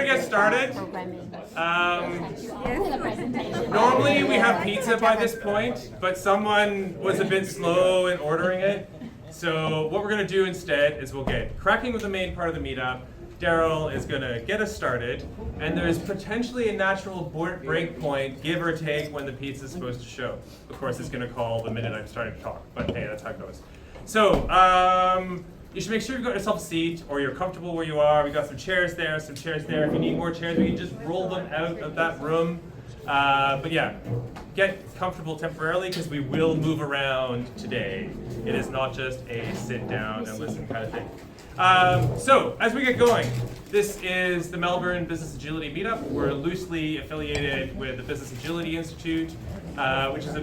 get started. Normally we have pizza by this point, but someone was a bit slow in ordering it. So what we're going to do instead is we'll get cracking with the main part of the meetup. Darryl is going to get us started, and there's potentially a natural break point, give or take, when the pizza is supposed to show. Of course, it's going to call the minute I'm starting to talk, but hey, that's how it goes. So, you should make sure you've got yourself a seat, or you're comfortable where you are. We've got some chairs there, some chairs there. If you need more chairs, we can just roll them out of that room. But yeah, get comfortable temporarily, because we will move around today. It is not just a sit down and listen kind of thing. So, as we get going, this is the Melbourne Business Agility Meetup. We're loosely affiliated with the Business Agility Institute, which is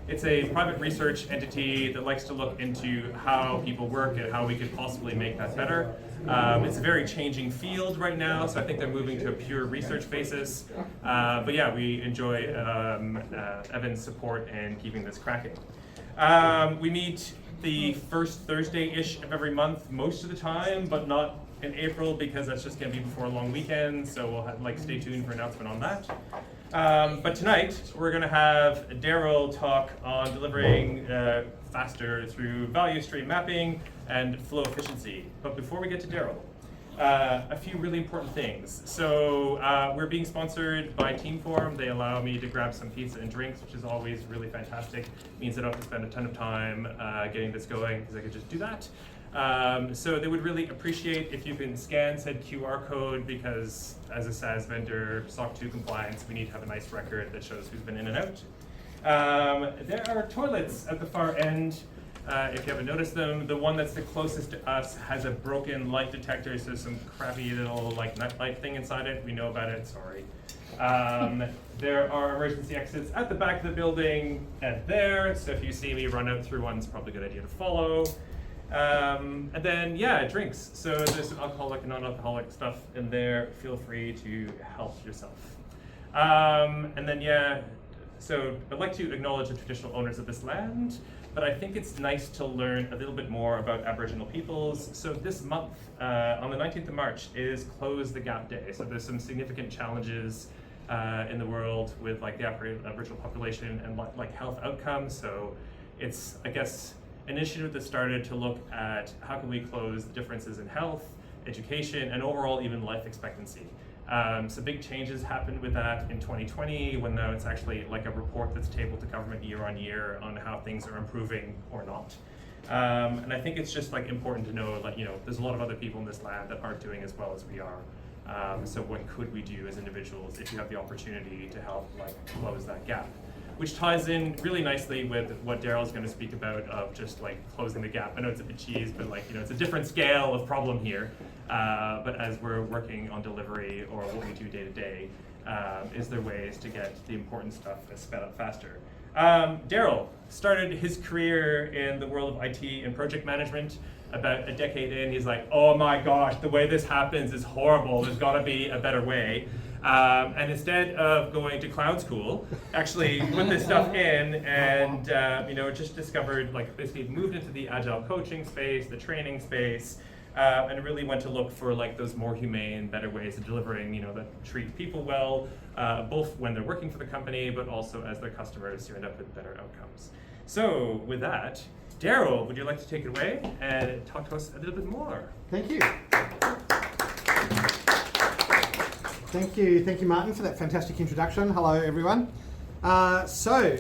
it's a private research entity that likes to look into how people work and how we could possibly make that better. It's a very changing field right now, so I think they're moving to a pure research basis. But yeah, we enjoy Evan's support in keeping this cracking. We meet the first Thursday-ish of every month most of the time, but not in April, because that's just going to be before a long weekend, so we'll stay tuned for an announcement on that. But tonight, we're going to have Darryl talk on delivering faster through value stream mapping and flow efficiency. But before we get to Darryl, a few really important things. So we're being sponsored by Teamform. They allow me to grab some pizza and drinks, which is always really fantastic. It means I don't have to spend a ton of time getting this going, because I could just do that. So they would really appreciate if you can scan said QR code, because as a SaaS vendor, SOC 2 compliance, we need to have a nice record that shows who's been in and out. There are toilets at the far end. If you haven't noticed them, the one that's the closest to us has a broken light detector, so some crappy little nightlight thing inside it. We know about it, sorry. There are emergency exits at the back of the building and there, so if you see me run out through one, it's probably a good idea to follow. And then, yeah, drinks. So there's some alcoholic and non-alcoholic stuff in there. Feel free to help yourself. And then, yeah, so I'd like to acknowledge the traditional owners of this land, but I think it's nice to learn a little bit more about Aboriginal peoples. So this month, on the 19th of March, is Close the Gap Day. So there's some significant challenges in the world with the Aboriginal population and health outcomes. So it's, I guess, an initiative that started to look at how can we close the differences in health, education, and overall even life expectancy. So big changes happened with that in 2020, when now it's actually a report that's tabled to government year on year on how things are improving or not. And I think it's just important to know there's a lot of other people in this land that aren't doing as well as we are. So what could we do as individuals if you have the opportunity to help close that gap? Which ties in really nicely with what Darryl's going to speak about of just closing the gap. I know it's a bit cheese, but it's a different scale of problem here. But as we're working on delivery or what we do day to day, is there ways to get the important stuff sped up faster? Darryl started his career in the world of IT and project management. About a decade in, he's like, oh my gosh, the way this happens is horrible. There's got to be a better way. And instead of going to cloud school, actually put this stuff in and just discovered, basically moved into the agile coaching space, the training space, and really went to look for those more humane, better ways of delivering, that treat people well, both when they're working for the company, but also as their customers, to end up with better outcomes. So with that, Darryl, would you like to take it away and talk to us a little bit more? Thank you. Thank you, Martin, for that fantastic introduction. Hello, everyone. So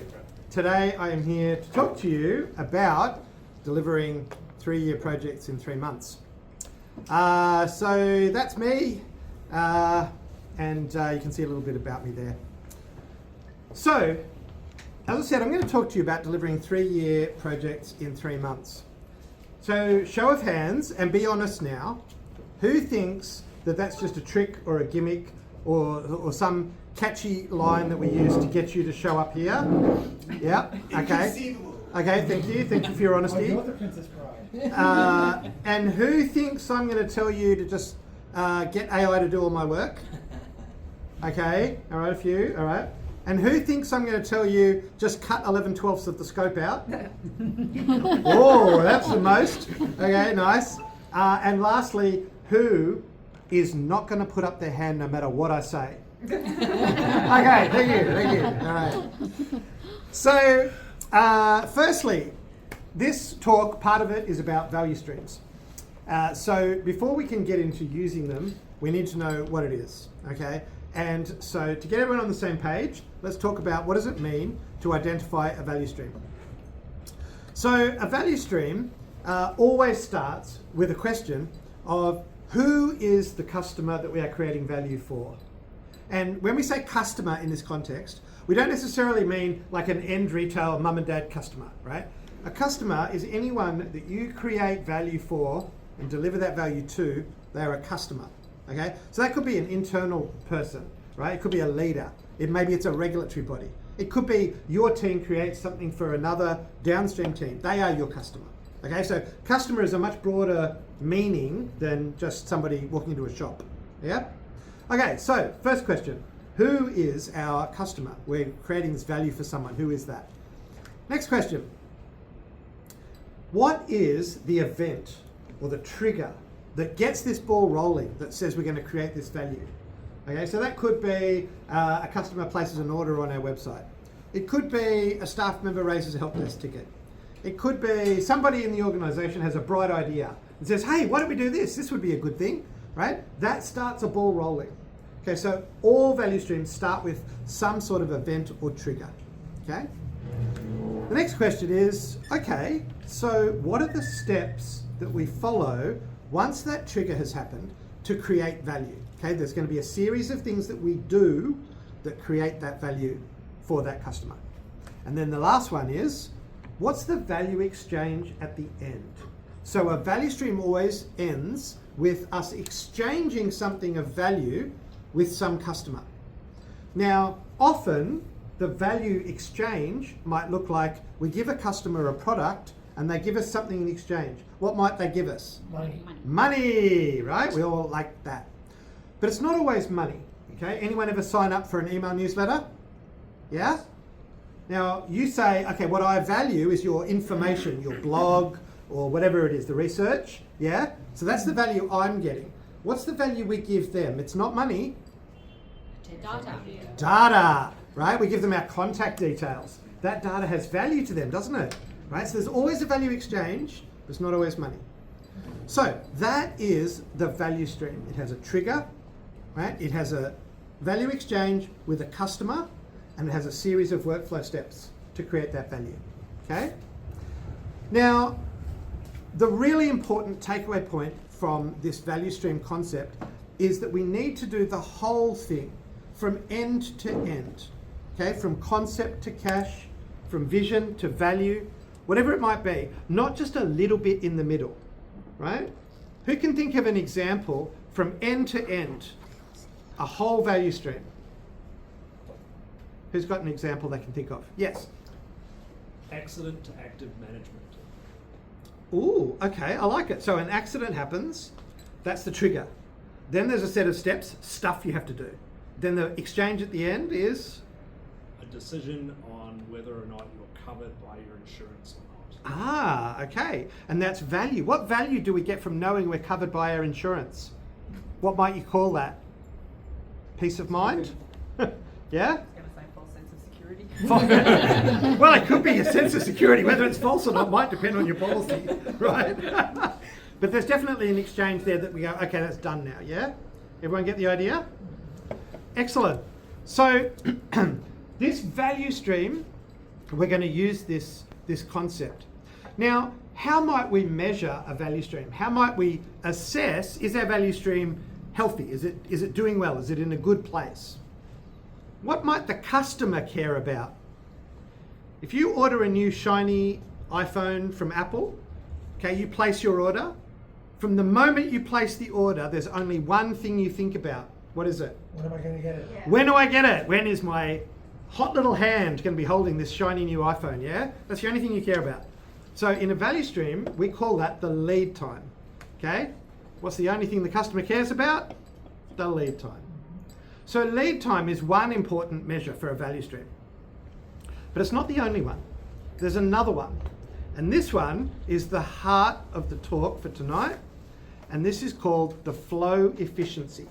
today I am here to talk to you about delivering 3-year projects in 3 months. So that's me, and you can see a little bit about me there. So, as I said, I'm going to talk to you about delivering 3-year projects in 3 months. So, show of hands, and be honest now, who thinks that that's just a trick or a gimmick or some catchy line that we use to get you to show up here? Yeah, okay. Okay, thank you for your honesty. You're the Princess Bride. And who thinks I'm going to tell you to just get AI to do all my work? Okay, all right, a few, all right. And who thinks I'm going to tell you just cut 11/12 of the scope out? Oh, that's the most. Okay, nice. And lastly, who is not going to put up their hand no matter what I say. Okay, thank you. All right. So, firstly, this talk, part of it is about value streams. So before we can get into using them, we need to know what it is, okay? And so to get everyone on the same page, let's talk about what does it mean to identify a value stream. So a value stream always starts with a question of who is the customer that we are creating value for? And when we say customer in this context, we don't necessarily mean like an end retail mum and dad customer, right? A customer is anyone that you create value for and deliver that value to. They're a customer, okay? So that could be an internal person, right? It could be a leader. Maybe it's a regulatory body. It could be your team creates something for another downstream team. They are your customer, okay? So customer is a much broader meaning than just somebody walking into a shop, yeah? Okay, so first question, who is our customer? We're creating this value for someone. Who is that? Next question, what is the event or the trigger that gets this ball rolling that says we're going to create this value? Okay, so that could be a customer places an order on our website. It could be a staff member raises a help desk ticket. It could be somebody in the organisation has a bright idea and says, hey, why don't we do this? This would be a good thing, right? That starts a ball rolling. Okay, so all value streams start with some sort of event or trigger, okay? The next question is, okay, so what are the steps that we follow once that trigger has happened to create value? Okay, there's going to be a series of things that we do that create that value for that customer. And then the last one is, what's the value exchange at the end? So a value stream always ends with us exchanging something of value with some customer. Now, often the value exchange might look like we give a customer a product and they give us something in exchange. What might they give us? Money. Money, right? We all like that. But it's not always money, okay? Anyone ever sign up for an email newsletter? Yeah? Now, you say, okay, what I value is your information, your blog, or whatever it is, the research, yeah? So that's the value I'm getting. What's the value we give them? It's not money. Data. Data, right? We give them our contact details. That data has value to them, doesn't it? Right? So there's always a value exchange, but it's not always money. So that is the value stream. It has a trigger, right? It has a value exchange with a customer, and it has a series of workflow steps to create that value, okay? Now, the really important takeaway point from this value stream concept is that we need to do the whole thing from end to end, okay? From concept to cash, from vision to value, whatever it might be, not just a little bit in the middle, right? Who can think of an example from end to end, a whole value stream? Who's got an example they can think of? Yes. Accident to active management. Ooh, okay, I like it. So an accident happens, that's the trigger. Then there's a set of steps, stuff you have to do. Then the exchange at the end is? A decision on whether or not you're covered by your insurance or not. Ah, okay. And that's value. What value do we get from knowing we're covered by our insurance? What might you call that? Peace of mind? Yeah? False sense of security. Well, it could be a sense of security. Whether it's false or not might depend on your policy, right? But there's definitely an exchange there that we go, okay, that's done now, yeah? Everyone get the idea? Excellent. So this value stream, we're going to use this concept. Now, how might we measure a value stream? How might we assess, is our value stream healthy? Is it doing well? Is it in a good place? What might the customer care about? If you order a new shiny iPhone from Apple, okay, you place your order. From the moment you place the order, there's only one thing you think about. What is it? When am I going to get it? Yeah. When do I get it? When is my hot little hand going to be holding this shiny new iPhone, yeah? That's the only thing you care about. So in a value stream, we call that the lead time, okay? What's the only thing the customer cares about? The lead time. So lead time is one important measure for a value stream. But it's not the only one. There's another one. And this one is the heart of the talk for tonight. and this is called the flow efficiency.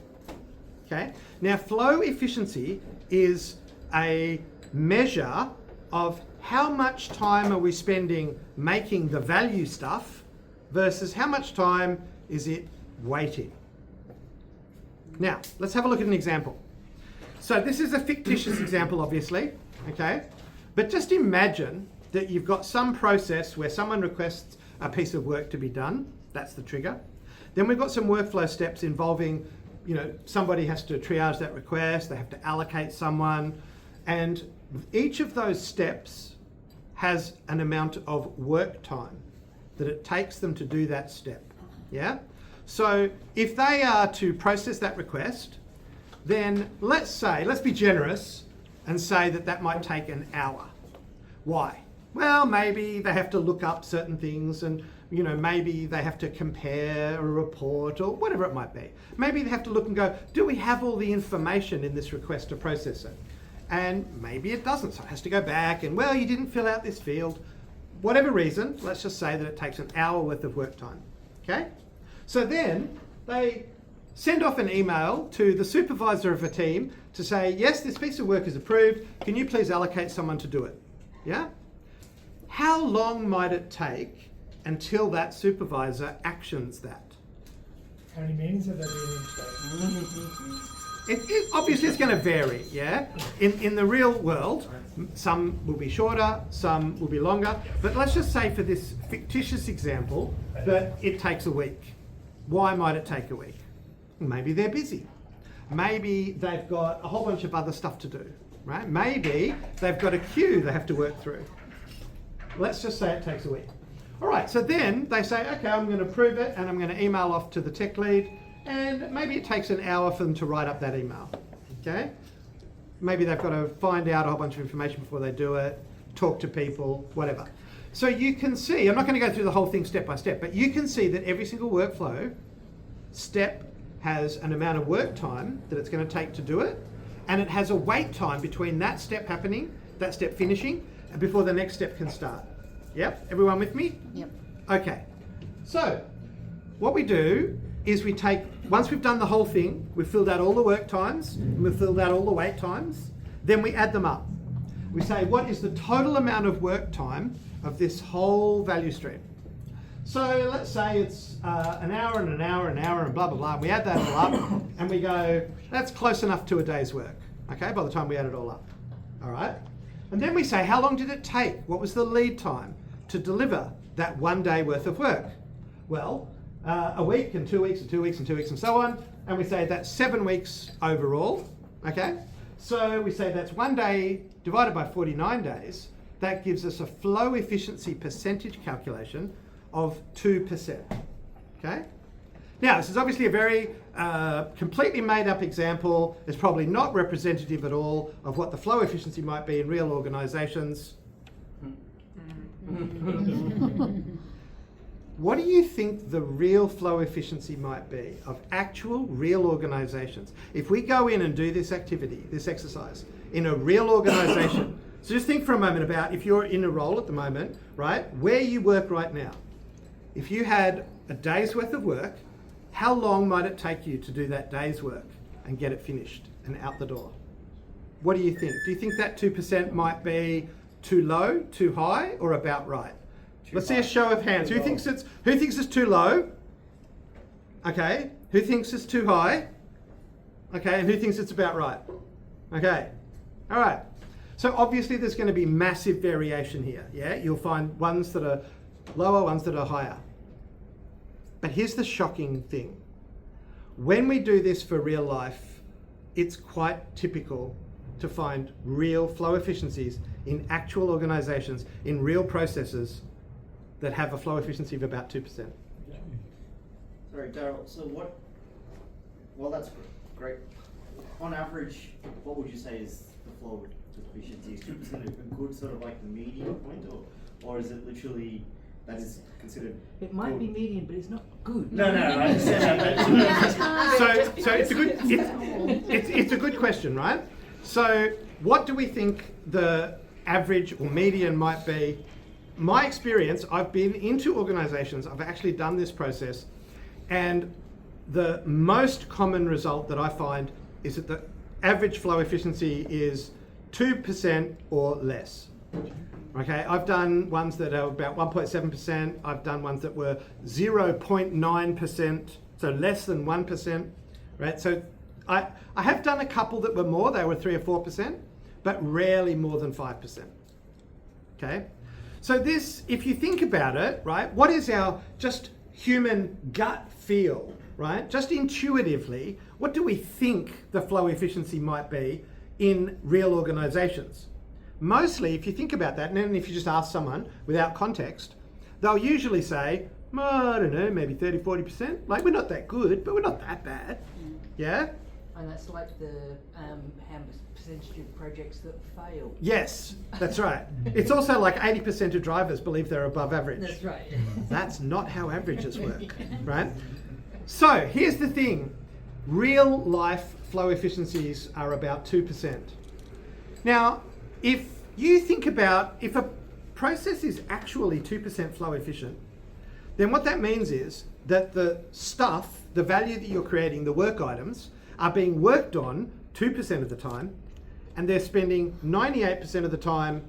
Okay? Now, flow efficiency is a measure of how much time are we spending making the value stuff versus how much time is it waiting. Now, let's have a look at an example. So this is a fictitious example, obviously, okay? But just imagine that you've got some process where someone requests a piece of work to be done. That's the trigger. Then we've got some workflow steps involving, somebody has to triage that request, they have to allocate someone, and each of those steps has an amount of work time that it takes them to do that step, yeah? So if they are to process that request, then let's be generous and say that might take an hour. Why? Well, maybe they have to look up certain things and, maybe they have to compare a report or whatever it might be. Maybe they have to look and go, do we have all the information in this request to process it? And maybe it doesn't, so it has to go back and, well, you didn't fill out this field. Whatever reason, let's just say that it takes an hour worth of work time, okay? So then they send off an email to the supervisor of a team to say, yes, this piece of work is approved. Can you please allocate someone to do it? Yeah? How long might it take until that supervisor actions that? How many meetings have there been in today? Obviously, it's going to vary, yeah? In the real world, some will be shorter, some will be longer. But let's just say for this fictitious example that it takes a week. Why might it take a week? Maybe they're busy. Maybe they've got a whole bunch of other stuff to do, right? Maybe they've got a queue they have to work through. Let's just say it takes a week. All right, so then they say, okay, I'm going to approve it and I'm going to email off to the tech lead, and maybe it takes an hour for them to write up that email, okay? Maybe they've got to find out a whole bunch of information before they do it, talk to people, whatever. So you can see, I'm not going to go through the whole thing step by step, but you can see that every single workflow step has an amount of work time that it's going to take to do it, and it has a wait time between that step happening, that step finishing, and before the next step can start. Yep, everyone with me? Yep. Okay, so what we do is we take, once we've done the whole thing, we've filled out all the work times, and we've filled out all the wait times, then we add them up. We say, what is the total amount of work time of this whole value stream? So let's say it's an hour and an hour and an hour and blah, blah, blah. We add that all up and we go, that's close enough to a day's work, okay, by the time we add it all up, all right? And then we say, how long did it take? What was the lead time to deliver that 1 day worth of work? Well, a week and 2 weeks and 2 weeks and 2 weeks and so on. And we say that's 7 weeks overall, okay? So we say that's 1 day divided by 49 days. That gives us a flow efficiency percentage calculation of 2%, okay? Now, this is obviously a very completely made up example. It's probably not representative at all of what the flow efficiency might be in real organizations. What do you think the real flow efficiency might be of actual real organizations? If we go in and do this activity, this exercise, in a real organization, so just think for a moment about if you're in a role at the moment, right, where you work right now. If you had a day's worth of work, how long might it take you to do that day's work and get it finished and out the door? What do you think? Do you think that 2% might be too low, too high, or about right? Let's see a show of hands. Who thinks it's too low? Okay. Who thinks it's too high? Okay. And who thinks it's about right? Okay. All right. So obviously there's going to be massive variation here. Yeah. You'll find ones that are lower, ones that are higher. But here's the shocking thing. When we do this for real life, it's quite typical to find real flow efficiencies in actual organizations, in real processes that have a flow efficiency of about 2%. Sorry, Darryl, so well, that's great. On average, what would you say is the flow efficiency? Is 2% a good sort of like the median point, or is it literally that is considered? It might be median, but it's not good. No, I understand that. So it's a good question, right? So what do we think the average or median might be? My experience, I've been into organizations, I've actually done this process, And the most common result that I find is that the average flow efficiency is 2% or less. Okay, I've done ones that are about 1.7%. I've done ones that were 0.9%, so less than 1%, right? So I have done a couple that were more, they were 3 or 4%, but rarely more than 5%. Okay, so this, if you think about it, right, what is our just human gut feel, right? Just intuitively, what do we think the flow efficiency might be in real organizations? Mostly, if you think about that, and then if you just ask someone without context, they'll usually say, oh, I don't know, maybe 30, 40%. Like, we're not that good, but we're not that bad. Yeah? And that's like the how percentage of projects that fail. Yes, that's right. It's also like 80% of drivers believe they're above average. That's right. That's not how averages work, right? So here's the thing. Real life flow efficiencies are about 2%. Now, if you think about if a process is actually 2% flow efficient, then what that means is that the stuff, the value that you're creating, the work items, are being worked on 2% of the time, and they're spending 98% of the time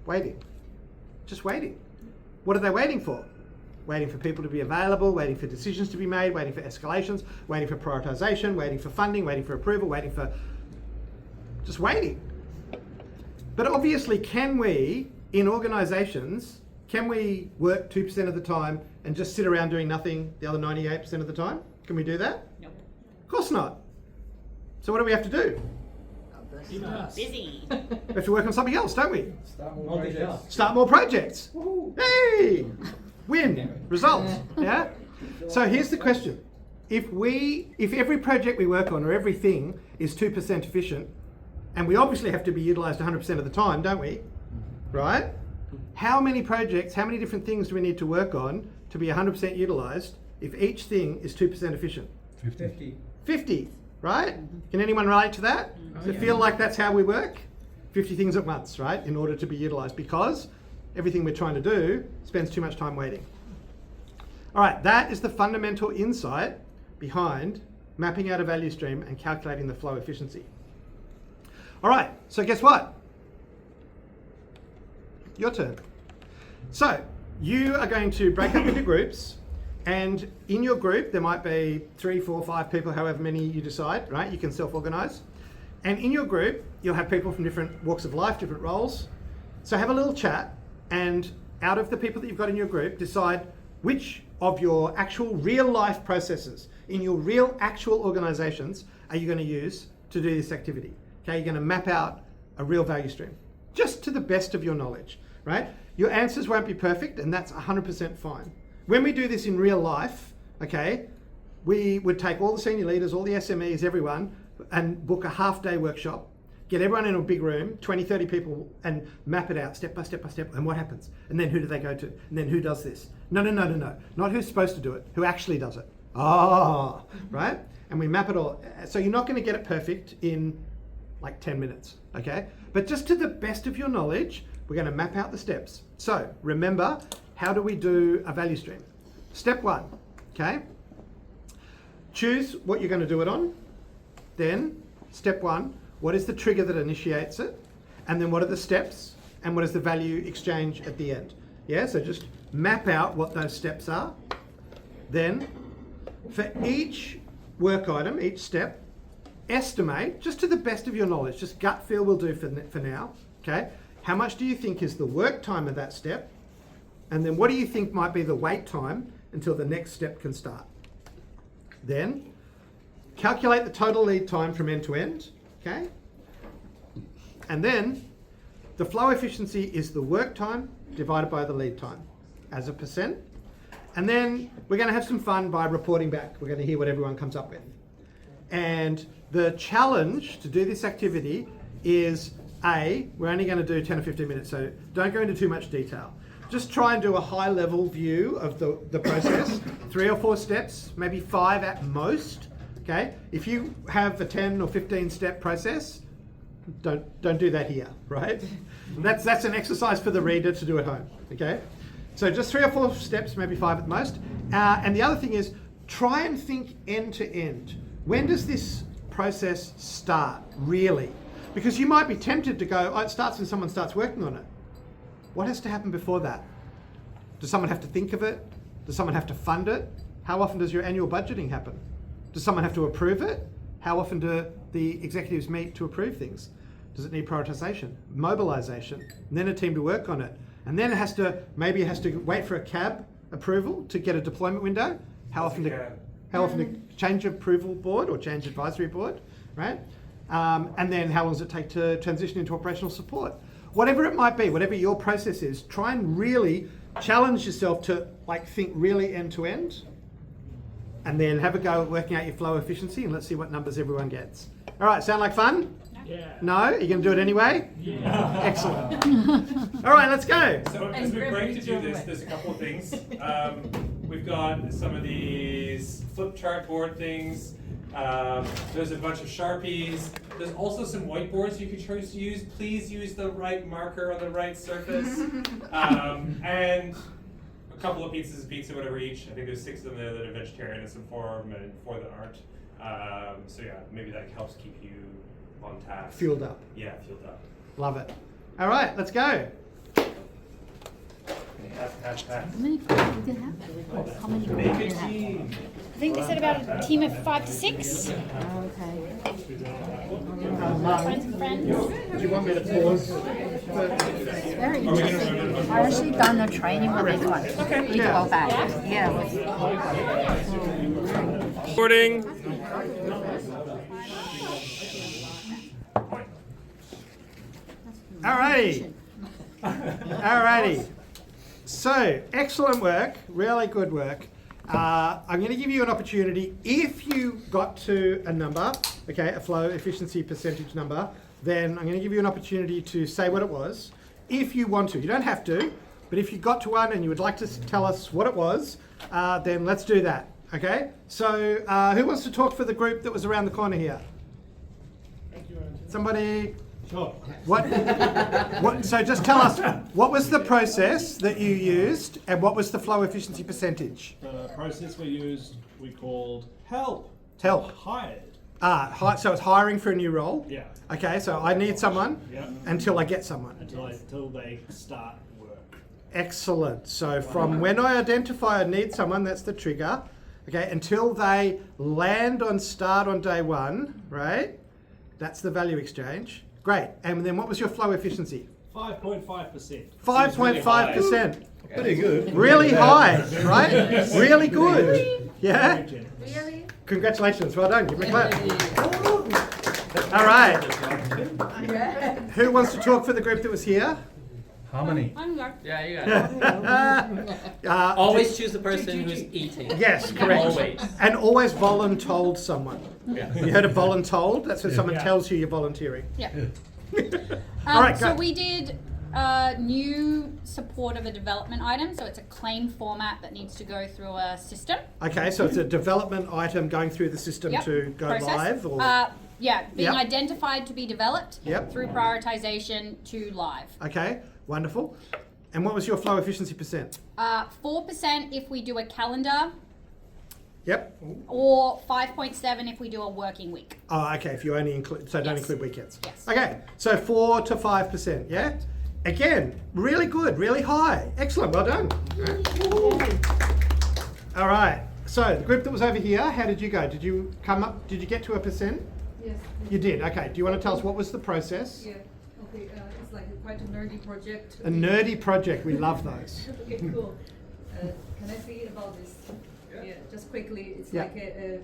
waiting. Just waiting. What are they waiting for? Waiting for people to be available, waiting for decisions to be made, waiting for escalations, waiting for prioritization, waiting for funding, waiting for approval, waiting for... just waiting. But obviously, can we, in organizations, can we work 2% of the time and just sit around doing nothing the other 98% of the time? Can we do that? Nope. Of course not. So what do we have to do? Busy. We have to work on something else, don't we? Start more projects. Start more projects. Hey! Win. Results. Yeah? So here's the question. If every project we work on or everything is 2% efficient, and we obviously have to be utilised 100% of the time, don't we? Right? How many projects, how many different things do we need to work on to be 100% utilised if each thing is 2% efficient? 50. 50, right? Can anyone relate to that? Does it feel like that's how we work? 50 things at once, right? In order to be utilised, because everything we're trying to do spends too much time waiting. All right, that is the fundamental insight behind mapping out a value stream and calculating the flow efficiency. All right, so guess what? Your turn. So you are going to break up into groups, and in your group there might be 3, 4, 5 people, however many you decide, right? You can self-organise. And in your group, you'll have people from different walks of life, different roles. So have a little chat, and out of the people that you've got in your group, decide which of your actual real life processes in your real actual organisations are you going to use to do this activity. Okay, you're going to map out a real value stream, just to the best of your knowledge, right? Your answers won't be perfect, and that's 100% fine. When we do this in real life, okay, we would take all the senior leaders, all the SMEs, everyone, and book a half-day workshop, get everyone in a big room, 20, 30 people, and map it out step by step by step, and what happens? And then who do they go to? And then who does this? No. Not who's supposed to do it, who actually does it. Oh, right? And we map it all. So you're not going to get it perfect in like 10 minutes, okay? But just to the best of your knowledge, we're going to map out the steps. So remember, how do we do a value stream? Step 1, okay? Choose what you're going to do it on. Then, step 1, what is the trigger that initiates it? And then what are the steps? And what is the value exchange at the end? Yeah, so just map out what those steps are. Then, for each work item, each step, estimate, just to the best of your knowledge, just gut feel will do for now, okay? How much do you think is the work time of that step? And then what do you think might be the wait time until the next step can start? Then, calculate the total lead time from end to end, okay? And then, the flow efficiency is the work time divided by the lead time as a percent. And then we're going to have some fun by reporting back. We're going to hear what everyone comes up with. And the challenge to do this activity is we're only going to do 10 or 15 minutes, so don't go into too much detail. Just try and do a high level view of the process, 3 or 4 steps, maybe 5 at most, okay? If you have a 10 or 15 step process, don't do that here, right? That's an exercise for the reader to do at home, okay? So just 3 or 4 steps, maybe 5 at most, And the other thing is, try and think end to end. When does this process start, really? Because you might be tempted to go, oh, it starts when someone starts working on it. What has to happen before that? Does someone have to think of it? Does someone have to fund it? How often does your annual budgeting happen? Does someone have to approve it? How often do the executives meet to approve things? Does it need prioritization, mobilization, and then a team to work on it? And then it has to wait for a CAB approval to get a deployment window. How often to change approval board or change advisory board, right? And then how long does it take to transition into operational support? Whatever it might be, whatever your process is, try and really challenge yourself to think really end to end, and then have a go at working out your flow efficiency, and let's see what numbers everyone gets. All right, sound like fun? Yeah. No? Are you going to do it anyway? Yeah. Excellent. All right, let's go. So as we break to do this, there's a couple of things. We've got some of these flip chart board things. There's a bunch of Sharpies. There's also some whiteboards you can choose to use. Please use the right marker on the right surface. And a couple of pieces of pizza, whatever each. I think there's 6 of them there that are vegetarian in some form and 4 that aren't. So yeah, maybe that helps keep you on task. Fueled up. Yeah, fueled up. Love it. All right, let's go. How many people did it have? How many people Make did a it have? team. I think they said about a team of 5 to 6. Okay. Friends and friends. Do you want me to pause? Very interesting. I actually done a training with this one. It Yeah. all back. Yeah, it was Recording. Alrighty. Alrighty. So, excellent work, really good work. I'm going to give you an opportunity. If you got to a number, okay, a flow efficiency percentage number, then I'm going to give you an opportunity to say what it was. If you want to, you don't have to, but if you got to one and you would like to tell us what it was, then let's do that, okay? So, who wants to talk for the group that was around the corner here? Somebody? Sure. What? So just tell us, what was the process that you used and what was the flow efficiency percentage? The process we used, we called help. Help. Hired. So it's hiring for a new role? Yeah. Okay, so I need someone Yeah. until I get someone. Until they start work. Excellent. So from when I identify I need someone, that's the trigger. Okay, until they land on start on day one, right? That's the value exchange. Great. And then what was your flow efficiency? 5.5%. 5.5%. Pretty good. Really high, right? Really good. Yeah? Really? Congratulations. Well done. Give me a clap. All right. Who wants to talk for the group that was here? How many? I'm going. Yeah, you got it. Always choose the person who's eating. Yes, correct. Always. And always voluntold someone. Yeah. You heard of voluntold? That's when someone Yeah. tells you you're volunteering. Yeah. All right, So go. we did a new support of a development item. So it's a claim format that needs to go through a system. Okay, so it's a development item going through the system Yep. to go Process. live? Or Yeah, being Yep. identified to be developed Yep. through prioritization to live. Okay, wonderful. And what was your flow efficiency percent? 4% if we do a calendar, Yep. or 5.7 if we do a working week. Oh, okay, if you only include, so don't Yes. include weekends. Yes. Okay, so 4 to 5%, yeah? Again, really good, really high. Excellent, well done. All right, so the group that was over here, how did you go? Did you get to a percent? Yes. You did, okay. Do you want to tell us what was the process? Yeah. Okay. It's like quite a nerdy project. A nerdy project, we love those. Okay, cool. Can I say about this? Yeah. Just quickly, it's Yeah. like a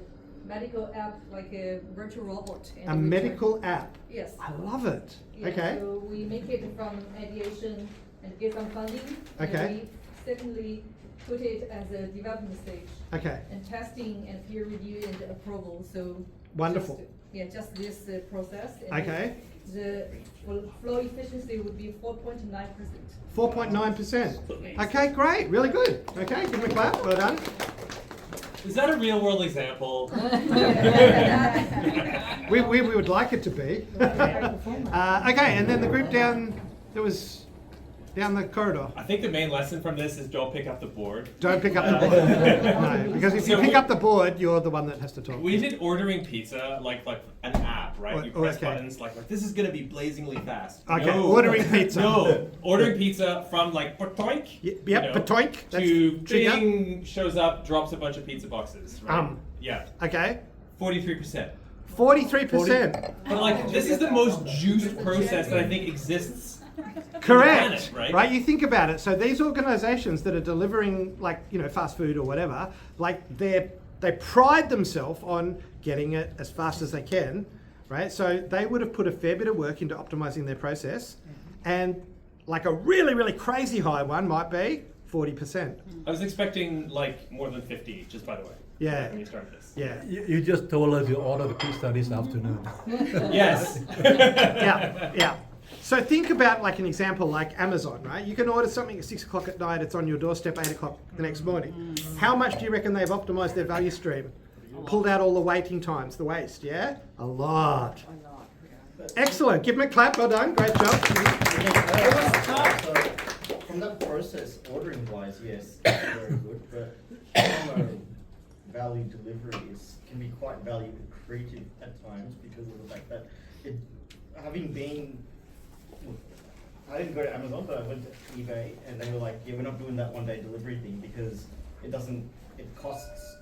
medical app, like a virtual robot. A medical app. Yes. I love it. Yeah, Okay. So we make it from ideation and get some funding. Okay. And we secondly put it as a development stage Okay. and testing and peer review and approval. So Wonderful. just this process. And Okay. The flow efficiency would be 4.9%. 4.9%. Okay, great. Really good. Okay, give me a clap. Well done. Is that a real world example? We would like it to be. Okay, and then the group down down the corridor. I think the main lesson from this is don't pick up the board. Don't pick up the board. No, because if you pick up the board, you're the one that has to talk. We did ordering pizza like an app, right? You press buttons like this is gonna be blazingly fast. Okay, No. ordering pizza. No, ordering pizza from like Patoink. Yep, Patoink. To ding, shows up, drops a bunch of pizza boxes. Right? Yeah. Okay. 43%. 43%. But like this is the most juiced process that I think exists. Correct. Planet, right? You think about it. So these organizations that are delivering like, fast food or whatever, like they pride themselves on getting it as fast as they can, right? So they would have put a fair bit of work into optimizing their process, and like a really, really crazy high one might be 40%. I was expecting like more than 50, just by the way. Yeah. When you started this. Yeah. You just told us you ordered pizza this afternoon. Yes. Yeah. So think about like an example like Amazon, right? You can order something at 6 o'clock at night, it's on your doorstep 8 o'clock the next morning. How much do you reckon they've optimized their value stream? Pulled out all the waiting times, the waste, yeah? A lot. Excellent. Give them a clap. Well done. Great job. So, from that process, ordering wise, yes, very good, but from a value delivery can be quite value accretive at times because of the fact that I didn't go to Amazon, but I went to eBay, and they were like, yeah, we're not doing that one-day delivery thing because it costs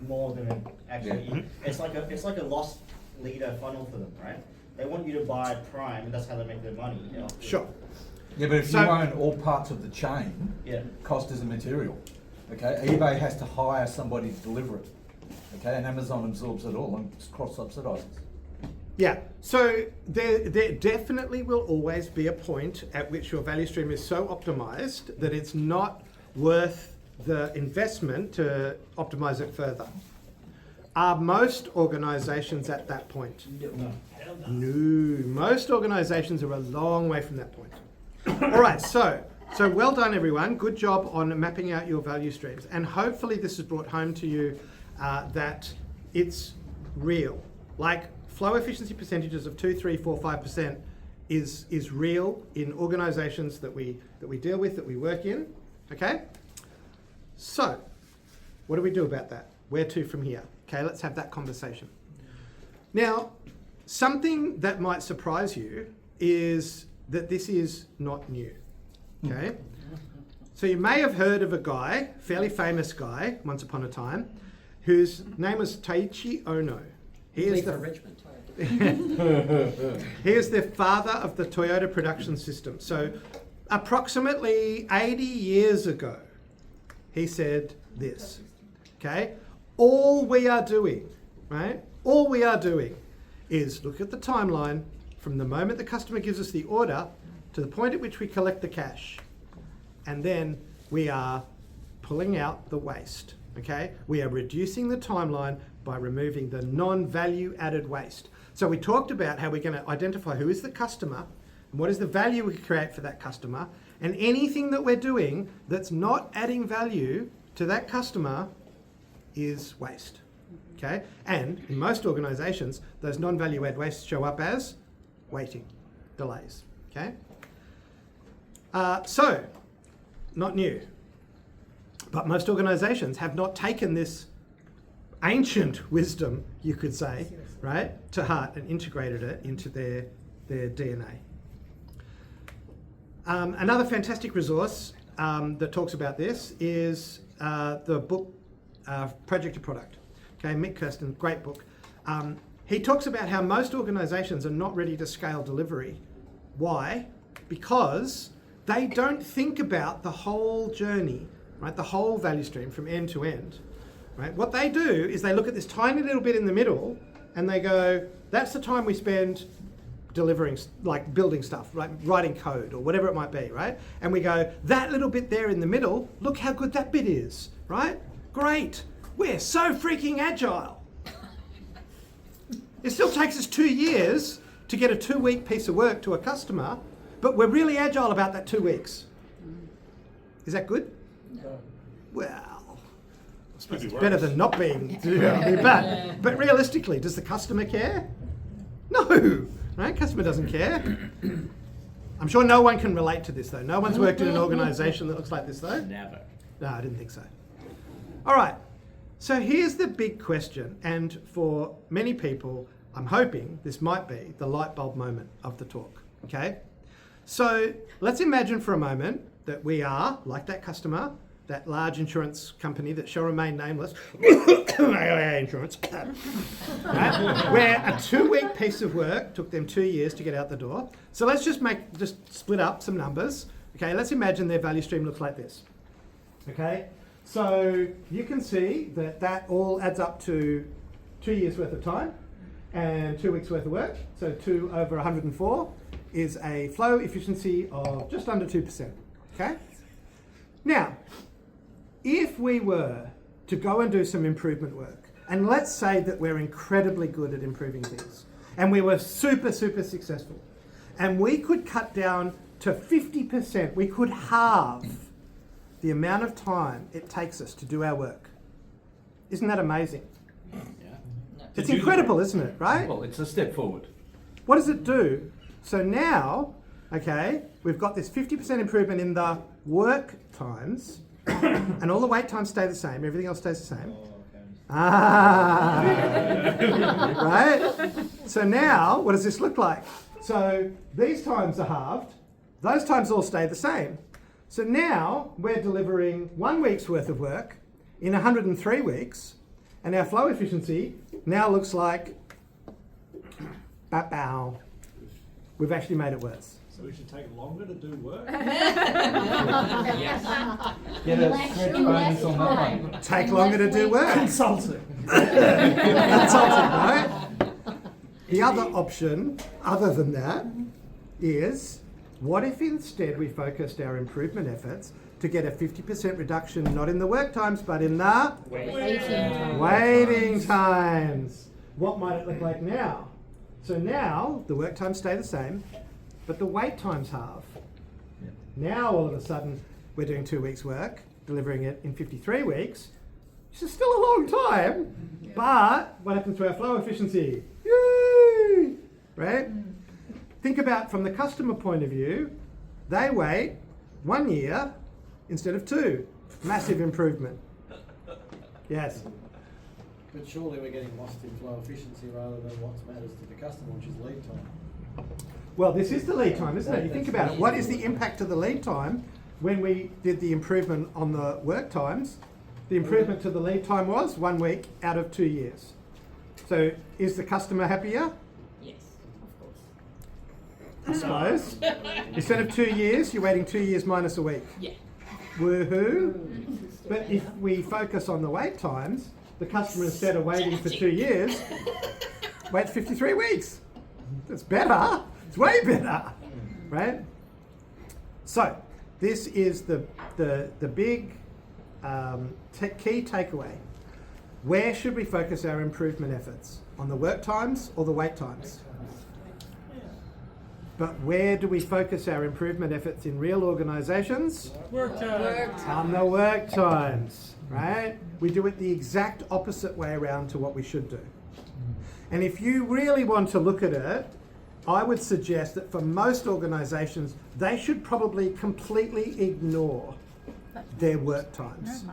more than it actually. It's like a lost leader funnel for them, right? They want you to buy Prime, and that's how they make their money. Sure. Yeah, but if you own all parts of the chain, cost is immaterial. Okay, eBay has to hire somebody to deliver it. Okay, and Amazon absorbs it all and cross-subsidizes. Yeah, so there definitely will always be a point at which your value stream is so optimized that it's not worth the investment to optimize it further. Are most organizations at that point? No. Most organizations are a long way from that point. All right, so well done everyone. Good job on mapping out your value streams. And hopefully this has brought home to you that it's real. Like flow efficiency percentages of 2, 3, 4, 5% is real in organizations that we deal with, that we work in. Okay? So, what do we do about that? Where to from here? Okay, let's have that conversation. Now, something that might surprise you is that this is not new. Okay? So you may have heard of a guy, fairly famous guy, once upon a time, whose name was Taiichi Ohno. He is the father of the Toyota production system. So approximately 80 years ago, he said this, okay? All we are doing, right? All we are doing is look at the timeline from the moment the customer gives us the order to the point at which we collect the cash. And then we are pulling out the waste, okay? We are reducing the timeline by removing the non-value added waste. So we talked about how we're going to identify who is the customer and what is the value we create for that customer, and anything that we're doing that's not adding value to that customer is waste, okay? And in most organizations, those non-value add wastes show up as waiting, delays, okay? So, not new, but most organizations have not taken this ancient wisdom, you could say, right, to heart and integrated it into their DNA. Another fantastic resource that talks about this is the book Project to Product. Okay, Mick Kirsten, great book. He talks about how most organizations are not ready to scale delivery. Why? Because they don't think about the whole journey, right, the whole value stream from end to end. Right? What they do is they look at this tiny little bit in the middle and they go, that's the time we spend delivering, like building stuff, right? Writing code or whatever it might be, right? And we go, that little bit there in the middle, look how good that bit is, right? Great, we're so freaking agile. It still takes us 2 years to get a 2-week piece of work to a customer, but we're really agile about that 2 weeks. Is that good? No. Well, it's better than not being bad. But realistically, does the customer care? No, right? Customer doesn't care. I'm sure no one can relate to this though. No one's worked in an organisation that looks like this though? Never. No, I didn't think so. All right, so here's the big question, and for many people, I'm hoping this might be the light bulb moment of the talk, okay? So let's imagine for a moment that we are, like that customer, that large insurance company that shall remain nameless, insurance, right? Where a 2-week piece of work took them 2 years to get out the door. So let's just split up some numbers. Okay, let's imagine their value stream looks like this. Okay, so you can see that all adds up to 2 years worth of time and 2 weeks worth of work. So 2 over 104 is a flow efficiency of just under 2%. Okay, now, if we were to go and do some improvement work, and let's say that we're incredibly good at improving things, and we were super, super successful, and we could cut down to 50%, we could halve the amount of time it takes us to do our work. Isn't that amazing? Yeah. It's incredible, isn't it, right? Well, it's a step forward. What does it do? So now, okay, we've got this 50% improvement in the work times, and all the wait times stay the same, everything else stays the same. Right? So now, what does this look like? So these times are halved, those times all stay the same. So now we're delivering 1 week's worth of work in 103 weeks, and our flow efficiency now looks like, bow. We've actually made it worse. So we should take longer to do work? Yes. Get a stretch bonus on that one. Take longer to do work. Consulting. Consulting, right? The other option, other than that, is what if instead we focused our improvement efforts to get a 50% reduction, not in the work times, but in the waiting times. What might it look like now? So now the work times stay the same, but the wait times halve. Yeah. Now all of a sudden we're doing 2 weeks work, delivering it in 53 weeks, which is still a long time, but what happens to our flow efficiency? Yay! Right? Think about from the customer point of view, they wait 1 year instead of 2. Massive improvement. Yes. But surely we're getting lost in flow efficiency rather than what matters to the customer, which is lead time. Well, this is the lead time, isn't it? You think about it. What is the impact of the lead time when we did the improvement on the work times? The improvement to the lead time was 1 week out of 2 years. So is the customer happier? Yes, of course. I suppose. Instead of 2 years, you're waiting 2 years minus a week. Yeah. Woohoo! But if we focus on the wait times, the customer, instead of waiting for 2 years, waits 53 weeks. That's better. It's way better, right? So this is the big key takeaway. Where should we focus our improvement efforts? On the work times or the wait times? But where do we focus our improvement efforts in real organisations? Work time. On the work times, right? We do it the exact opposite way around to what we should do. And if you really want to look at it, I would suggest that for most organisations, they should probably completely ignore their work times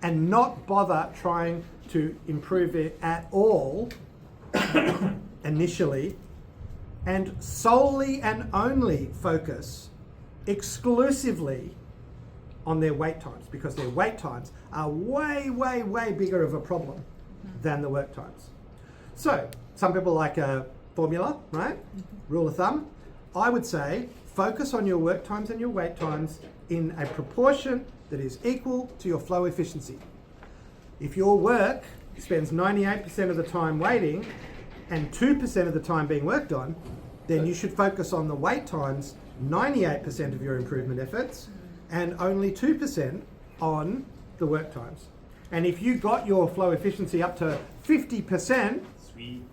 and not bother trying to improve it at all initially, and solely and only focus exclusively on their wait times, because their wait times are way, way, way bigger of a problem than the work times. So some people like a formula, right? Rule of thumb. I would say focus on your work times and your wait times in a proportion that is equal to your flow efficiency. If your work spends 98% of the time waiting and 2% of the time being worked on, then you should focus on the wait times 98% of your improvement efforts and only 2% on the work times. And if you got your flow efficiency up to 50%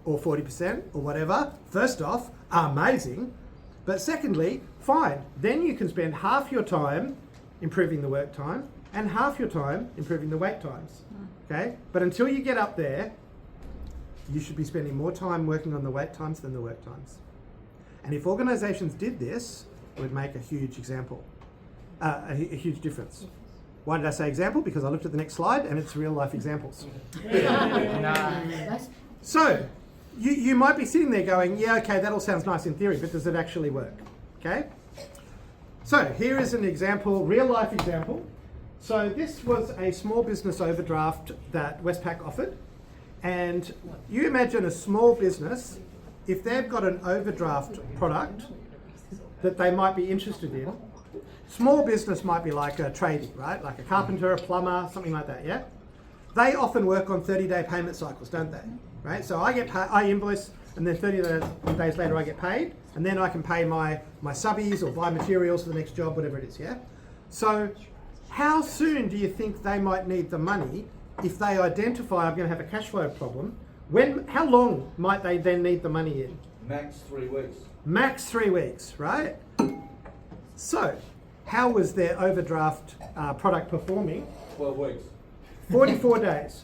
or 40% or whatever, first off, amazing. But secondly, fine. Then you can spend half your time improving the work time and half your time improving the wait times. Okay? But until you get up there, you should be spending more time working on the wait times than the work times. And if organisations did this, would make a huge example, a huge difference. Why did I say example? Because I looked at the next slide and it's real life examples. So, you might be sitting there going, yeah, okay, that all sounds nice in theory, but does it actually work? Okay? So, here is an example, real life example. So, this was a small business overdraft that Westpac offered. And you imagine a small business, if they've got an overdraft product that they might be interested in, small business might be like a tradie, right? Like a carpenter, a plumber, something like that, yeah? They often work on 30-day payment cycles, don't they? Right? So I invoice, and then 30 days later I get paid, and then I can pay my subbies or buy materials for the next job, whatever it is, yeah? So how soon do you think they might need the money if they identify I'm going to have a cash flow problem? How long might they then need the money in? Max 3 weeks. Max 3 weeks, right? So, how was their overdraft product performing? 12 weeks. 44 days.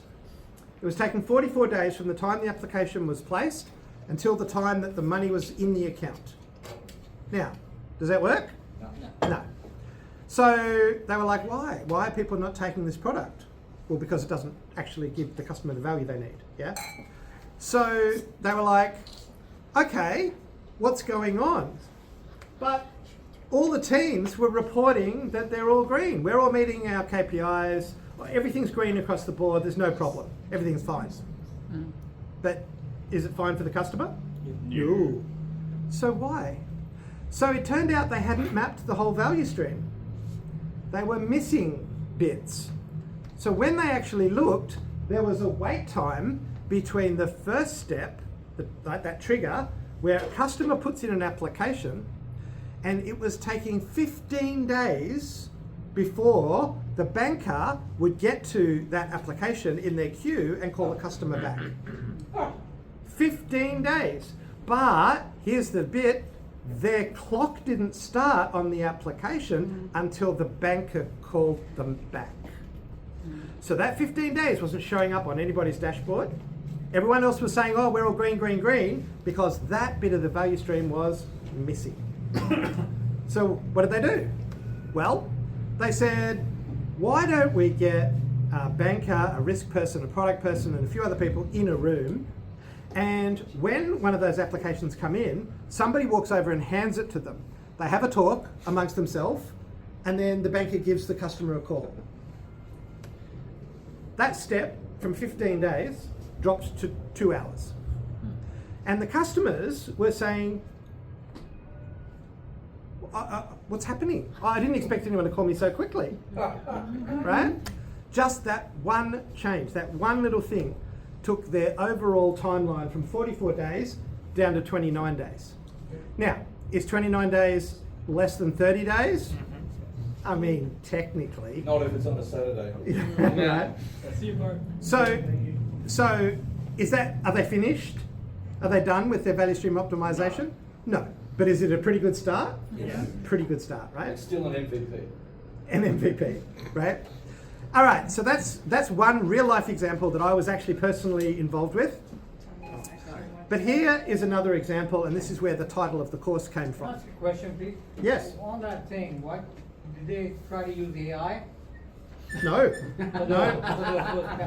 It was taking 44 days from the time the application was placed until the time that the money was in the account. Now, does that work? No. So they were like, why? Why are people not taking this product? Well, because it doesn't actually give the customer the value they need, yeah? So they were like, okay, what's going on? But all the teams were reporting that they're all green. We're all meeting our KPIs. Everything's green across the board. There's no problem. Everything's fine. But is it fine for the customer? No. So why? So it turned out they hadn't mapped the whole value stream. They were missing bits. So when they actually looked, there was a wait time between the first step, like that trigger, where a customer puts in an application, and it was taking 15 days before the banker would get to that application in their queue and call the customer back. 15 days. But here's the bit, their clock didn't start on the application until the banker called them back. So that 15 days wasn't showing up on anybody's dashboard. Everyone else was saying, oh, we're all green, green, green, because that bit of the value stream was missing. So what did they do? Well, they said, why don't we get a banker, a risk person, a product person, and a few other people in a room, and when one of those applications come in, somebody walks over and hands it to them. They have a talk amongst themselves, and then the banker gives the customer a call. That step from 15 days drops to 2 hours. And the customers were saying, what's happening? Oh, I didn't expect anyone to call me so quickly. Right? Just that one change, that one little thing took their overall timeline from 44 days down to 29 days. Now, is 29 days less than 30 days? I mean, technically. Not if it's on a Saturday. Right? So is that, are they finished? Are they done with their value stream optimization? No. But is it a pretty good start? Yeah. Pretty good start, right? It's still an MVP. An MVP, right? All right, so that's one real life example that I was actually personally involved with. But here is another example, and this is where the title of the course came from. Ask a question, please. Yes. On that thing, what did they try to use AI? No,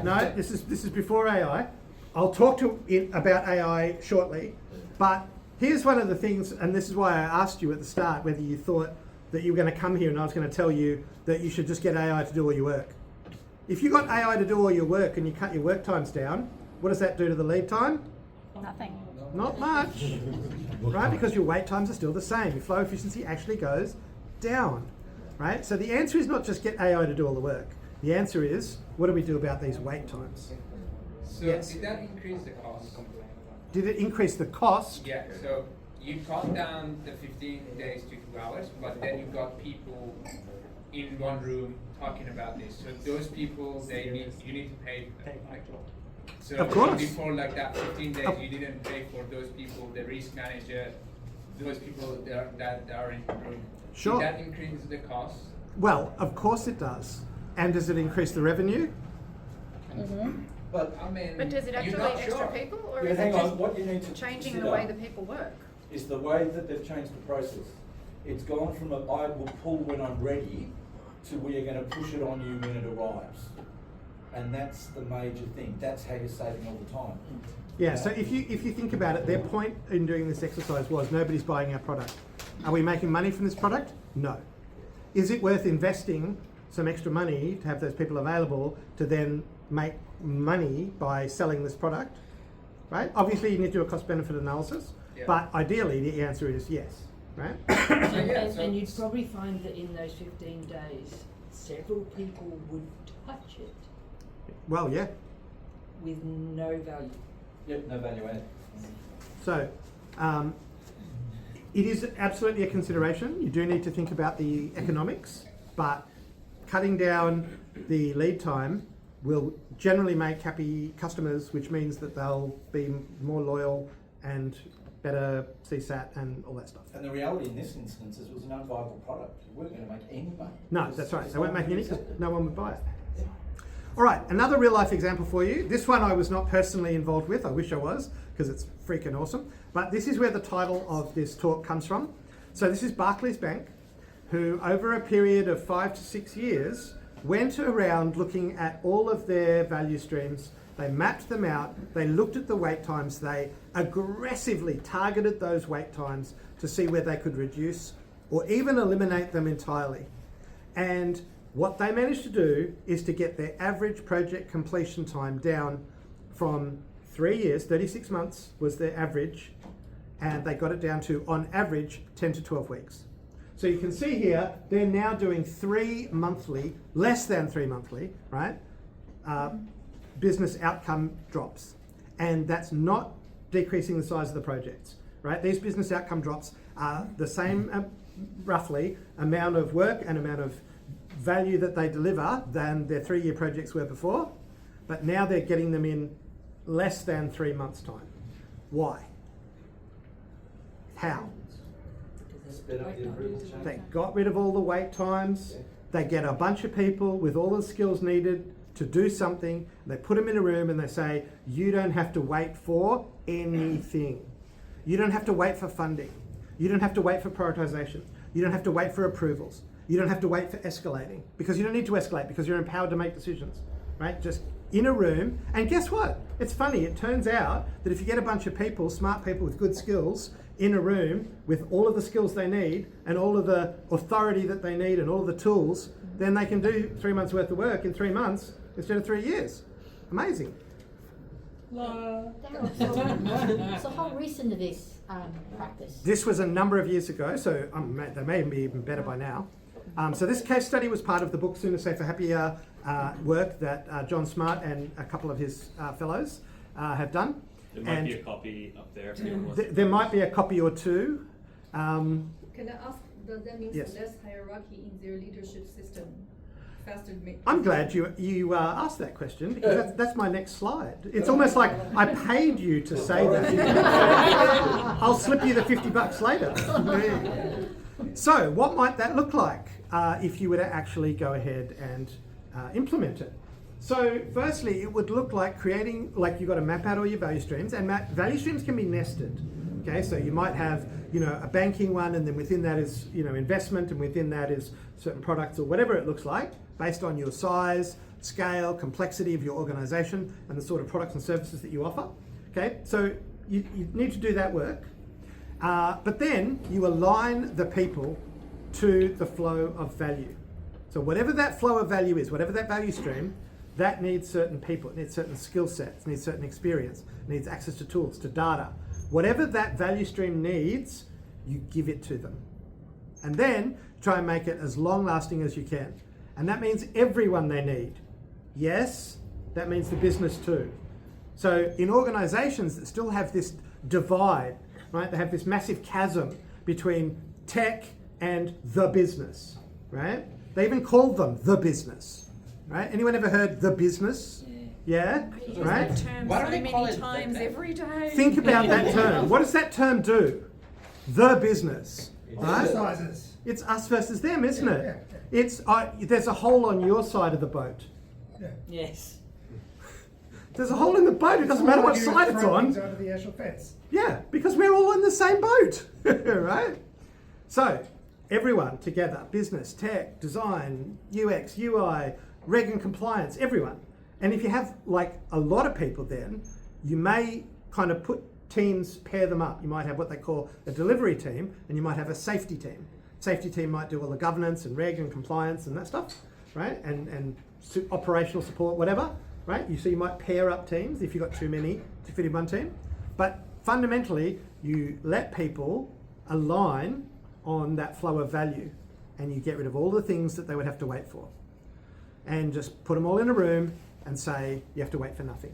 no. This is before AI. I'll talk about AI shortly, but here's one of the things, and this is why I asked you at the start whether you thought that you were going to come here and I was going to tell you that you should just get AI to do all your work. If you got AI to do all your work and you cut your work times down, what does that do to the lead time? Nothing. Not much, right? Because your wait times are still the same. Your flow efficiency actually goes down, right? So the answer is not just get AI to do all the work. The answer is, what do we do about these wait times? So yes. Did that increase the cost? Did it increase the cost? Yeah, so you cut down the 15 days to 2 hours, but then you got people in one room talking about this. So those people, you need to pay them, right? So of course. Before like that 15 days, you didn't pay for those people, the risk manager, those people that are in the room. Sure. Did that increase the cost? Well, of course it does. And does it increase the revenue? Mm-hmm. But I mean, But does it actually extra people, or yeah, is hang it on, just what you need to changing consider the way that people work? is the way that they've changed the process. It's gone from I will pull when I'm ready to we are going to push it on you when it arrives. And that's the major thing. That's how you're saving all the time. Yeah, so if you think about it, their point in doing this exercise was nobody's buying our product. Are we making money from this product? No. Is it worth investing some extra money to have those people available to then make money by selling this product? Right? Obviously you need to do a cost-benefit analysis, but ideally the answer is yes. Right? And you'd probably find that in those 15 days, several people would touch it. Well, yeah. With no value. Yep, no value added. So, it is absolutely a consideration. You do need to think about the economics, but cutting down the lead time will generally make happy customers, which means that they'll be more loyal and better CSAT and all that stuff. And the reality in this instance is it was an unviable product. We weren't going to make any money. No, that's right. They weren't making any because no one would buy it. All right, another real life example for you. This one I was not personally involved with. I wish I was, because it's freaking awesome. But this is where the title of this talk comes from. So this is Barclays Bank, who over a period of 5 to 6 years went around looking at all of their value streams. They mapped them out, they looked at the wait times, they aggressively targeted those wait times to see where they could reduce or even eliminate them entirely. And what they managed to do is to get their average project completion time down from 3 years, 36 months was their average, and they got it down to, on average, 10 to 12 weeks. So you can see here, they're now doing 3 monthly, less than 3 monthly, right? Business outcome drops. And that's not decreasing the size of the projects, right? These business outcome drops are the same, roughly, amount of work and amount of value that they deliver than their 3-year projects were before, but now they're getting them in less than 3 months' time. Why? How? They got rid of all the wait times. They get a bunch of people with all the skills needed to do something. They put them in a room and they say, you don't have to wait for anything. You don't have to wait for funding. You don't have to wait for prioritization. You don't have to wait for approvals. You don't have to wait for escalating, because you don't need to escalate because you're empowered to make decisions, right? Just in a room. And guess what? It's funny. It turns out that if you get a bunch of people, smart people with good skills, in a room with all of the skills they need and all of the authority that they need and all of the tools, then they can do 3 months worth of work in 3 months instead of 3 years. Amazing. Darryl, so how recent is this practice? This was a number of years ago, so they may be even better by now. So this case study was part of the book Sooner, Safer, Happier work that John Smart and a couple of his fellows have done. There might be a copy up there. There might be a copy or two. Can I ask, does that mean Yes. less hierarchy in their leadership system? Faster I'm glad you asked that question, because that's my next slide. It's almost like I paid you to say that. I'll slip you the $50 later. So what might that look like if you were to actually go ahead and implement it? So firstly, it would look like creating, like you've got to map out all your value streams, and value streams can be nested. Okay, so you might have, a banking one, and then within that is, investment, and within that is certain products or whatever it looks like, based on your size, scale, complexity of your organization, and the sort of products and services that you offer. Okay, so you need to do that work. But then you align the people to the flow of value. So whatever that flow of value is, whatever that value stream, that needs certain people, it needs certain skill sets, it needs certain experience, it needs access to tools, to data. Whatever that value stream needs, you give it to them. And then try and make it as long lasting as you can. And that means everyone they need. Yes, that means the business too. So in organizations that still have this divide, right? They have this massive chasm between tech and the business, right? They even call them the business, right? Anyone ever heard the business? Yeah, right? Why do they call it times every day? Think about that term. What does that term do? The business, right? It's us versus them, isn't it? It's there's a hole on your side of the boat. Yes. There's a hole in the boat. It doesn't matter what side it's on. Over the actual fence. Yeah, because we're all in the same boat, right? So everyone together, business, tech, design, UX, UI, reg and compliance, everyone. And if you have like a lot of people, then you may kind of put teams, pair them up. You might have what they call a delivery team, and you might have a safety team. Safety team might do all the governance and reg and compliance and that stuff, right? And operational support, whatever, right? So you might pair up teams if you've got too many to fit in one team. But fundamentally, you let people align on that flow of value, and you get rid of all the things that they would have to wait for, and just put them all in a room and say you have to wait for nothing.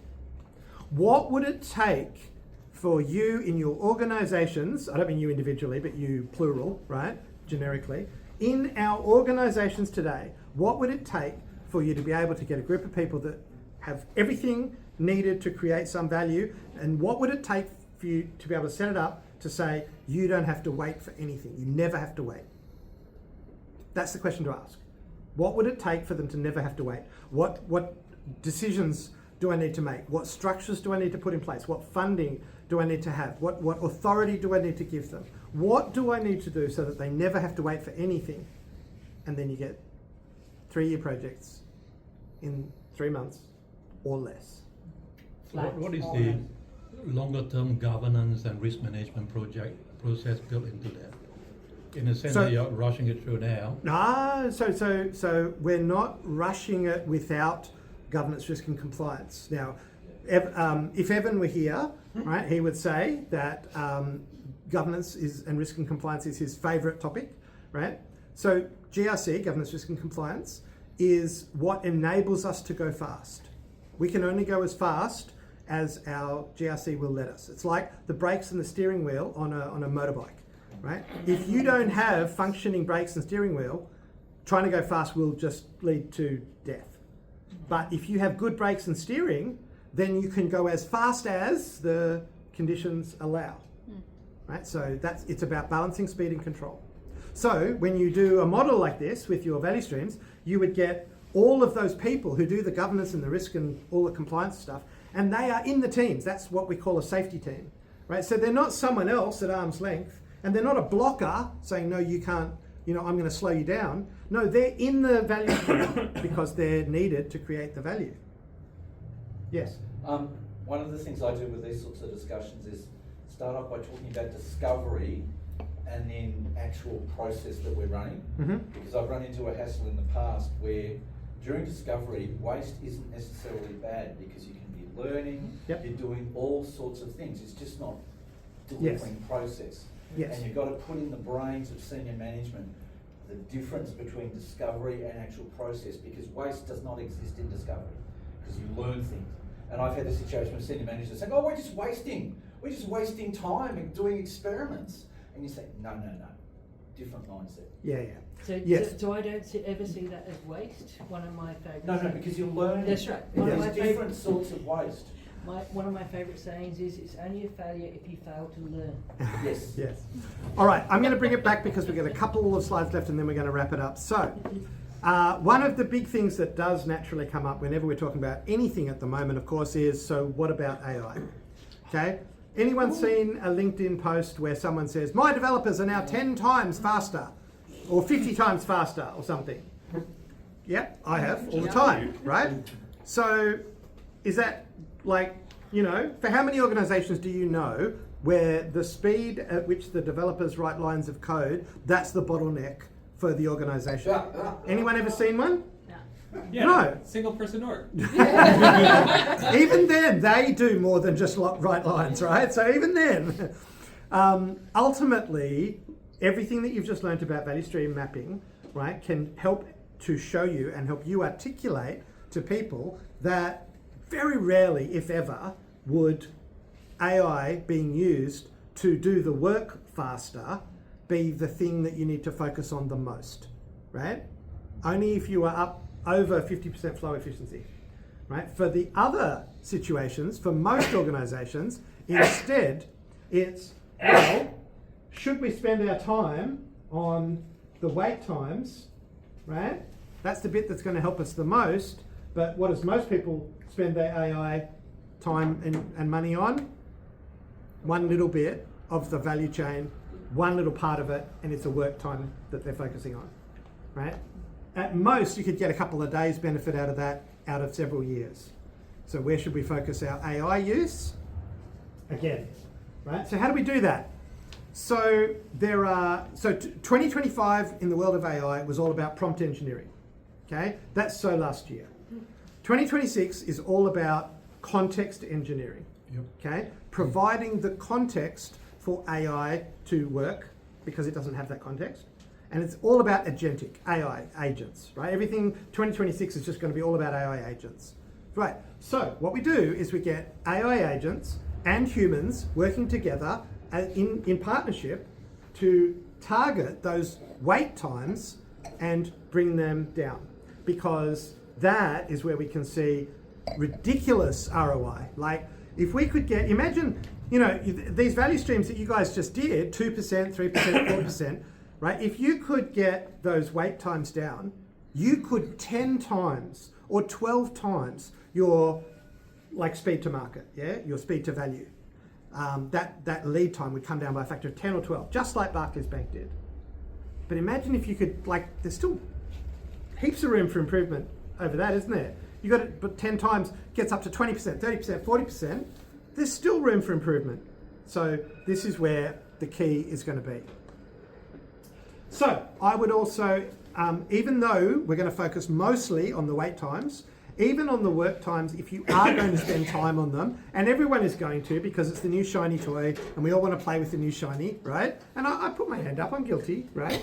What would it take for you in your organizations, I don't mean you individually, but you plural, right, generically, in our organizations today, what would it take for you to be able to get a group of people that have everything needed to create some value, and what would it take for you to be able to set it up to say you don't have to wait for anything, you never have to wait? That's the question to ask. What would it take for them to never have to wait? What decisions do I need to make? What structures do I need to put in place? What funding do I need to have? What authority do I need to give them? What do I need to do so that they never have to wait for anything? And then you get 3-year projects in 3 months or less. What is the longer term governance and risk management process built into that? In a sense that you're rushing it through now. So we're not rushing it without governance, risk and compliance. Now, if Evan were here, right, he would say that governance and risk and compliance is his favourite topic, right? So GRC, governance, risk and compliance, is what enables us to go fast. We can only go as fast as our GRC will let us. It's like the brakes and the steering wheel on a motorbike, right? If you don't have functioning brakes and steering wheel, trying to go fast will just lead to death. But if you have good brakes and steering, then you can go as fast as the conditions allow, right? So it's about balancing speed and control. So when you do a model like this with your value streams, you would get all of those people who do the governance and the risk and all the compliance stuff, and they are in the teams. That's what we call a safety team, right? So they're not someone else at arm's length, and they're not a blocker saying, no, you can't, I'm going to slow you down. No, they're in the value stream because they're needed to create the value. Yes? One of the things I do with these sorts of discussions is start off by talking about discovery and then actual process that we're running. Because I've run into a hassle in the past where during discovery, waste isn't necessarily bad because you can be learning, you're doing all sorts of things. It's just not delivering process. And you've got to put in the brains of senior management the difference between discovery and actual process, because waste does not exist in discovery because you learn things. And I've had the situation with senior managers saying, oh, we're just wasting time and doing experiments. And you say, no, different mindset. So I don't ever see that as waste. One of my favourite. No, because you're learning. That's right. There's different sorts of waste. One of my favourite sayings is, it's only a failure if you fail to learn. Yes. All right, I'm going to bring it back because we've got a couple of slides left and then we're going to wrap it up. So, one of the big things that does naturally come up whenever we're talking about anything at the moment, of course, is, so what about AI? Okay? Anyone seen a LinkedIn post where someone says, my developers are now 10 times faster or 50 times faster or something? Yep, I have all the time, right? So is that like, for how many organizations do you know where the speed at which the developers write lines of code, that's the bottleneck for the organization? Anyone ever seen one? Yeah, no. Single person org. Even then, they do more than just write lines, right? So even then, ultimately, everything that you've just learned about value stream mapping, right, can help to show you and help you articulate to people that very rarely, if ever, would AI being used to do the work faster be the thing that you need to focus on the most, right? Only if you are up over 50% flow efficiency, right? For the other situations, for most organizations, instead, it's, well, should we spend our time on the wait times, right? That's the bit that's going to help us the most, but what does most people spend their AI time and money on? One little bit of the value chain one little part of it, and it's a work time that they're focusing on, right? At most, you could get a couple of days benefit out of that out of several years. So where should we focus our AI use? Again, right? So how do we do that? So 2025 in the world of AI was all about prompt engineering, okay? That's so last year. 2026 is all about context engineering, okay? Providing the context for AI to work because it doesn't have that context. And it's all about agentic AI agents, right? Everything 2026 is just going to be all about AI agents. Right, so what we do is we get AI agents and humans working together in partnership to target those wait times and bring them down, because that is where we can see ridiculous ROI. Like if we could get, imagine, you know, these value streams that you guys just did, 2%, 3%, 4%, right? If you could get those wait times down, you could 10 times or 12 times your speed to market, yeah, your speed to value. That lead time would come down by a factor of 10 or 12, just like Barclays Bank did. But imagine if you could, there's still heaps of room for improvement over that, isn't there? You got it, but 10 times gets up to 20%, 30%, 40%. There's still room for improvement. So this is where the key is going to be. So I would also, even though we're going to focus mostly on the wait times, even on the work times, if you are going to spend time on them, and everyone is going to because it's the new shiny toy and we all want to play with the new shiny, right? And I put my hand up, I'm guilty, right?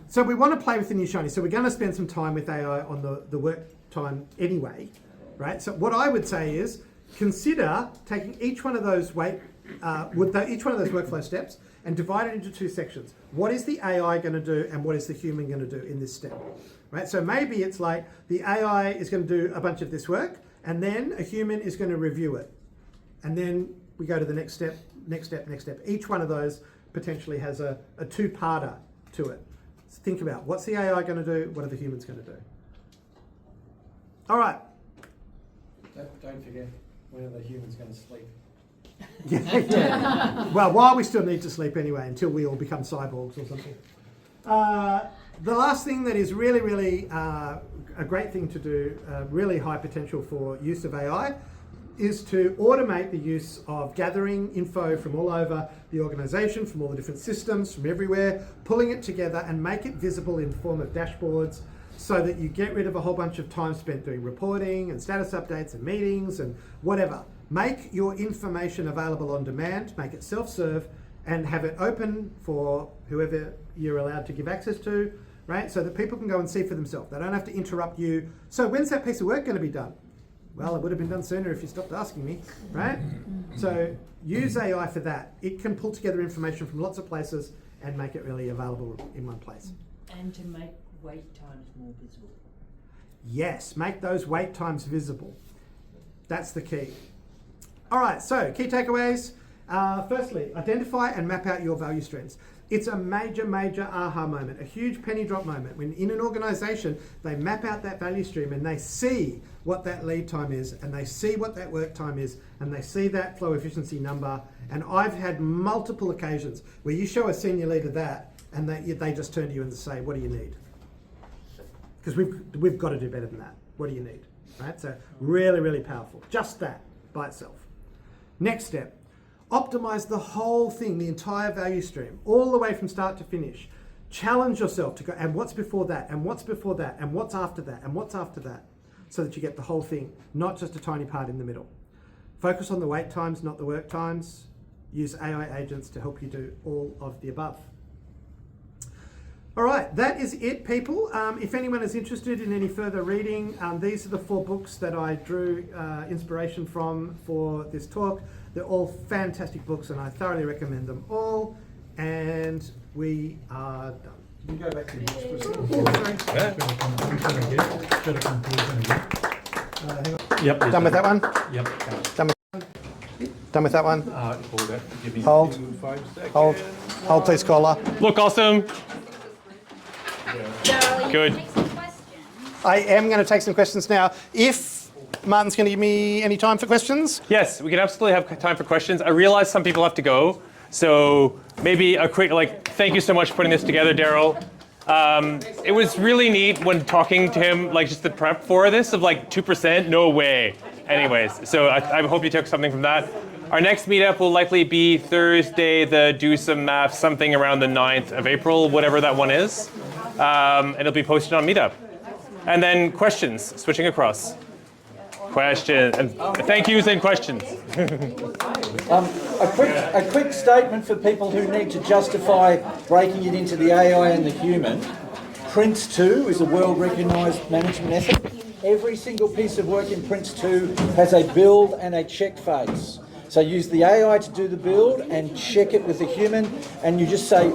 So we want to play with the new shiny. So we're going to spend some time with AI on the work time anyway, right? So what I would say is consider taking each one of those each one of those workflow steps and divide it into two sections. What is the AI going to do and what is the human going to do in this step? Right? So maybe it's like the AI is going to do a bunch of this work and then a human is going to review it. And then we go to the next step, next step, next step. Each one of those potentially has a two-parter to it. So think about what's the AI going to do, what are the humans going to do? All right. Don't forget, when are the humans going to sleep? Yeah. Well, while we still need to sleep anyway, until we all become cyborgs or something. The last thing that is really, really a great thing to do, really high potential for use of AI, is to automate the use of gathering info from all over the organisation, from all the different systems, from everywhere, pulling it together and make it visible in the form of dashboards so that you get rid of a whole bunch of time spent doing reporting and status updates and meetings and whatever. Make your information available on demand, make it self-serve, and have it open for whoever you're allowed to give access to, right? So that people can go and see for themselves. They don't have to interrupt you. So when's that piece of work going to be done? Well, it would have been done sooner if you stopped asking me, right? So use AI for that. It can pull together information from lots of places and make it really available in one place. And to make wait times more visible. Yes, make those wait times visible. That's the key. All right, so key takeaways. Firstly, identify and map out your value streams. It's a major, major aha moment, a huge penny drop moment when in an organisation they map out that value stream and they see what that lead time is and they see what that work time is and they see that flow efficiency number. And I've had multiple occasions where you show a senior leader that and they just turn to you and say, what do you need? Because we've got to do better than that. What do you need? Right? So really, really powerful. Just that by itself. Next step. Optimize the whole thing, the entire value stream, all the way from start to finish. Challenge yourself to go, and what's before that, and what's before that, and what's after that, and what's after that, so that you get the whole thing, not just a tiny part in the middle. Focus on the wait times, not the work times. Use AI agents to help you do all of the above. All right, that is it, people. If anyone is interested in any further reading, these are the 4 books that I drew inspiration from for this talk. They're all fantastic books and I thoroughly recommend them all. And we are done. Can you go back to the next question? Yep. Done with that one? Yep. Done with that one? Hold it. Give me Hold. 5 seconds. Hold, please, caller. Look awesome. Good. I am going to take some questions now. If Martin's going to give me any time for questions? Yes, we can absolutely have time for questions. I realize some people have to go, So maybe a quick, thank you so much for putting this together, Darryl. It was really neat when talking to him, just the prep for this of 2%, no way. Anyways, so I hope you took something from that. Our next meetup will likely be Thursday, the Do Some Math, something around the 9th of April, whatever that one is. And it'll be posted on Meetup. And then questions, switching across. Questions, and thank yous and questions. A quick statement for people who need to justify breaking it into the AI and the human. Prince2 is a world recognised management method. Every single piece of work in Prince2 has a build and a check phase. So use the AI to do the build and check it with the human, and you just say,